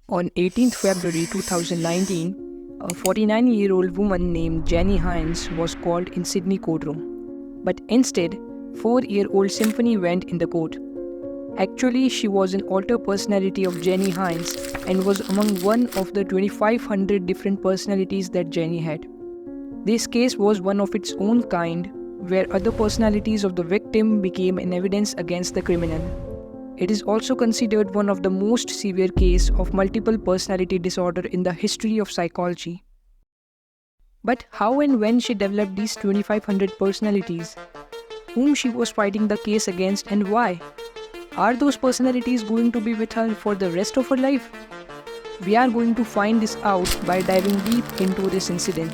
On 18th February 2019, a 49-year-old woman named Jenny Hines was called in Sydney courtroom. But instead, 4-year-old Symphony went in the court. Actually, she was an alter personality of Jenny Hines and was among one of the 2,500 different personalities that Jenny had. This case was one of its own kind, where other personalities of the victim became an evidence against the criminal. It is also considered one of the most severe cases of multiple personality disorder in the history of psychology. But how and when she developed these 2,500 personalities? Whom she was fighting the case against and why? Are those personalities going to be with her for the rest of her life? We are going to find this out by diving deep into this incident.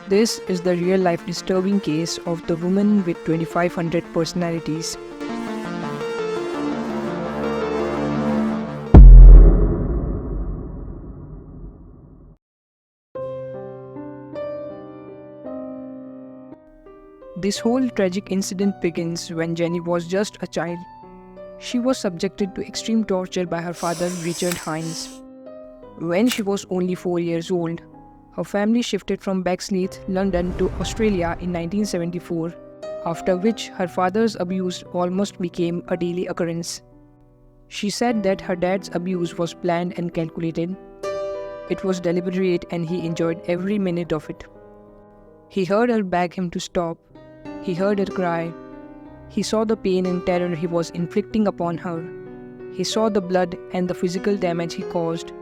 This is the real-life disturbing case of the woman with 2,500 personalities. This whole tragic incident begins when Jenny was just a child. She was subjected to extreme torture by her father, Richard Hines. When she was only 4 years old, her family shifted from Bexleyheath, London to Australia in 1974, after which her father's abuse almost became a daily occurrence. She said that her dad's abuse was planned and calculated. It was deliberate and he enjoyed every minute of it. He heard her beg him to stop. He heard her cry. He saw the pain and terror he was inflicting upon her. He saw the blood and the physical damage he caused.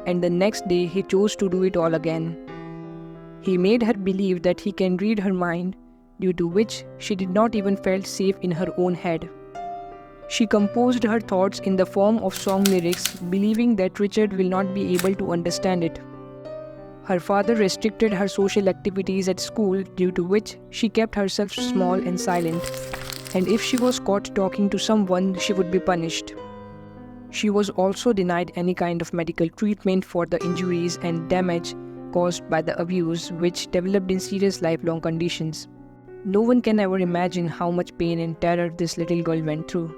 And the next day he chose to do it all again. He made her believe that he can read her mind, due to which she did not even feel safe in her own head. She composed her thoughts in the form of song lyrics, believing that Richard will not be able to understand it. Her father restricted her social activities at school, due to which she kept herself small and silent, and if she was caught talking to someone, she would be punished. She was also denied any kind of medical treatment for the injuries and damage caused by the abuse, which developed in serious lifelong conditions. No one can ever imagine how much pain and terror this little girl went through.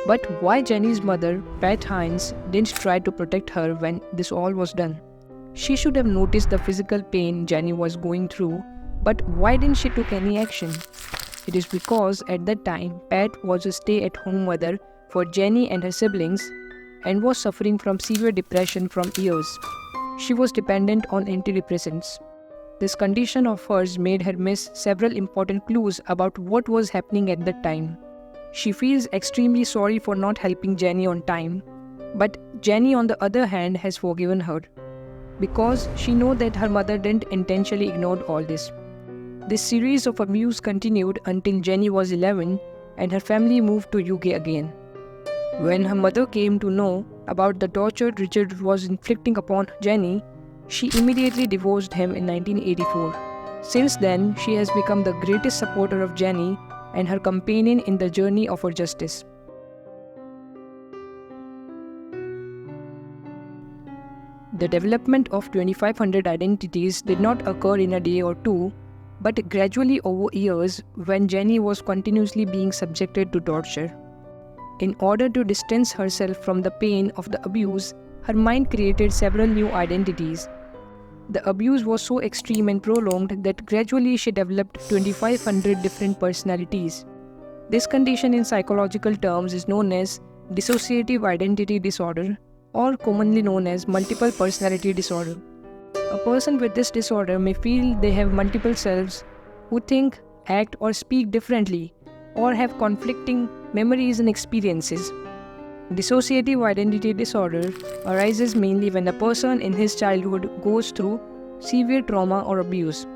But why Jenny's mother, Pat Hines, didn't try to protect her when this all was done? She should have noticed the physical pain Jenny was going through, but why didn't she take any action? It is because at that time, Pat was a stay-at-home mother for Jenny and her siblings and was suffering from severe depression from years. She was dependent on antidepressants. This condition of hers made her miss several important clues about what was happening at that time. She feels extremely sorry for not helping Jenny on time, but Jenny on the other hand has forgiven her, because she knows that her mother didn't intentionally ignore all this. This series of abuse continued until Jenny was 11 and her family moved to UK again. When her mother came to know about the torture Richard was inflicting upon Jenny, she immediately divorced him in 1984. Since then, she has become the greatest supporter of Jenny and her companion in the journey of her justice. The development of 2,500 identities did not occur in a day or two, but gradually over years when Jenny was continuously being subjected to torture. In order to distance herself from the pain of the abuse, her mind created several new identities. The abuse was so extreme and prolonged that gradually she developed 2,500 different personalities. This condition in psychological terms is known as dissociative identity disorder, or commonly known as multiple personality disorder. A person with this disorder may feel they have multiple selves who think, act, or speak differently, or have conflicting memories and experiences. Dissociative identity disorder arises mainly when a person in his childhood goes through severe trauma or abuse.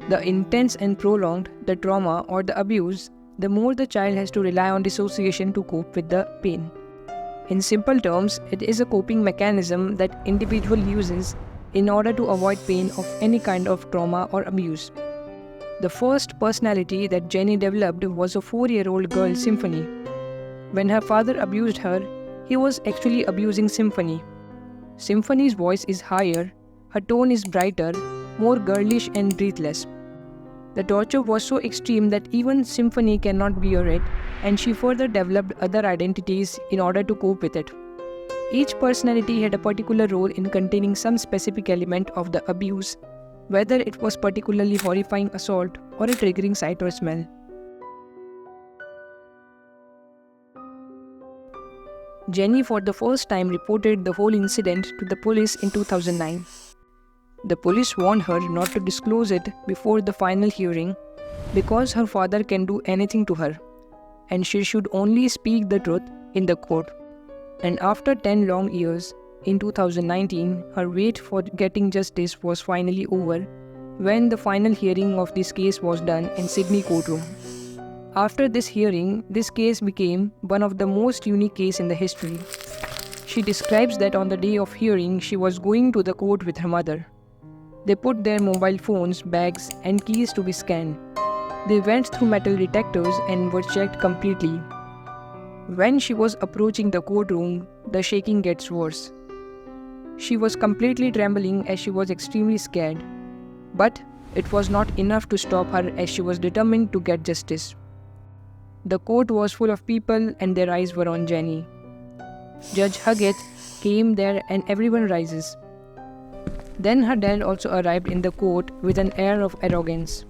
The intense and prolonged the trauma or the abuse, the more the child has to rely on dissociation to cope with the pain. In simple terms, it is a coping mechanism that individual uses in order to avoid pain of any kind of trauma or abuse. The first personality that Jenny developed was a 4-year-old girl, Symphony. When her father abused her, he was actually abusing Symphony. Symphony's voice is higher, her tone is brighter, more girlish and breathless. The torture was so extreme that even Symphony cannot bear it, and she further developed other identities in order to cope with it. Each personality had a particular role in containing some specific element of the abuse, whether it was particularly horrifying assault or a triggering sight or smell. Jenny for the first time reported the whole incident to the police in 2009. The police warned her not to disclose it before the final hearing because her father can do anything to her, and she should only speak the truth in the court. And after 10 long years, in 2019, her wait for getting justice was finally over when the final hearing of this case was done in Sydney courtroom. After this hearing, this case became one of the most unique cases in the history. She describes that on the day of hearing, she was going to the court with her mother. They put their mobile phones, bags, and keys to be scanned. They went through metal detectors and were checked completely. When she was approaching the courtroom, the shaking gets worse. She was completely trembling as she was extremely scared. But it was not enough to stop her as she was determined to get justice. The court was full of people and their eyes were on Jenny. Judge Huggett came there and everyone rises. Then her dad also arrived in the court with an air of arrogance.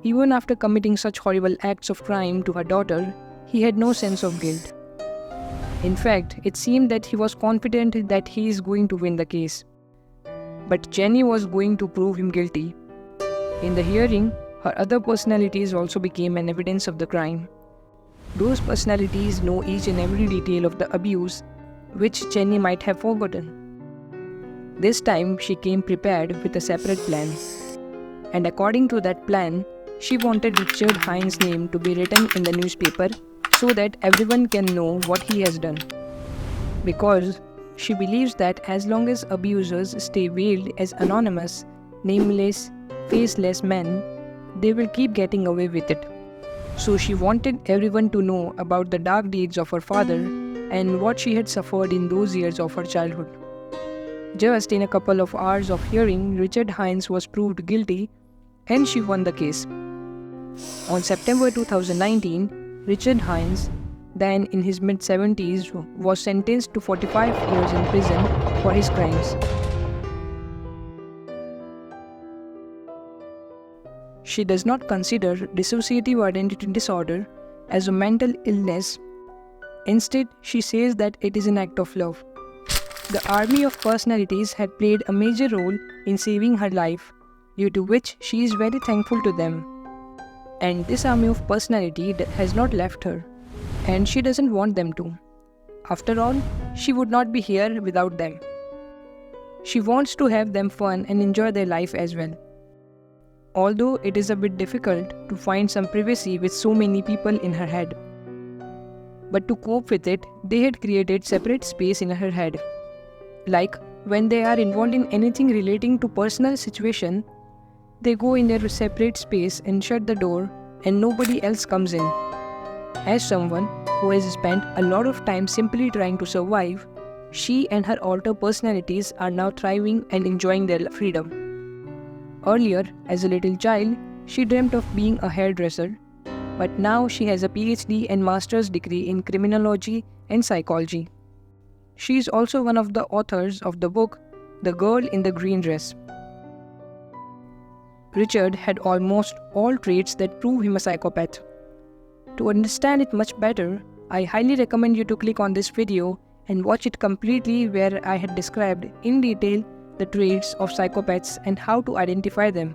Even after committing such horrible acts of crime to her daughter, he had no sense of guilt. In fact, it seemed that he was confident that he is going to win the case. But Jenny was going to prove him guilty. In the hearing, her other personalities also became an evidence of the crime. Those personalities know each and every detail of the abuse, which Jenny might have forgotten. This time, she came prepared with a separate plan. And according to that plan, she wanted Richard Hines' name to be written in the newspaper so that everyone can know what he has done. Because she believes that as long as abusers stay veiled as anonymous, nameless, faceless men, they will keep getting away with it. So she wanted everyone to know about the dark deeds of her father and what she had suffered in those years of her childhood. Just in a couple of hours of hearing, Richard Hines was proved guilty and she won the case. On September 2019, Richard Hines, then in his mid-70s, was sentenced to 45 years in prison for his crimes. She does not consider dissociative identity disorder as a mental illness. Instead, she says that it is an act of love. The army of personalities had played a major role in saving her life, due to which she is very thankful to them. And this army of personality has not left her, and she doesn't want them to. After all, she would not be here without them. She wants to have them fun and enjoy their life as well. Although it is a bit difficult to find some privacy with so many people in her head. But to cope with it, they had created separate space in her head. Like when they are involved in anything relating to personal situation, they go in their separate space and shut the door and nobody else comes in. As someone who has spent a lot of time simply trying to survive, she and her alter personalities are now thriving and enjoying their freedom. Earlier, as a little child, she dreamt of being a hairdresser, but now she has a PhD and master's degree in criminology and psychology. She is also one of the authors of the book The Girl in the Green Dress. Richard had almost all traits that prove him a psychopath. To understand it much better, I highly recommend you to click on this video and watch it completely, where I had described in detail the traits of psychopaths and how to identify them.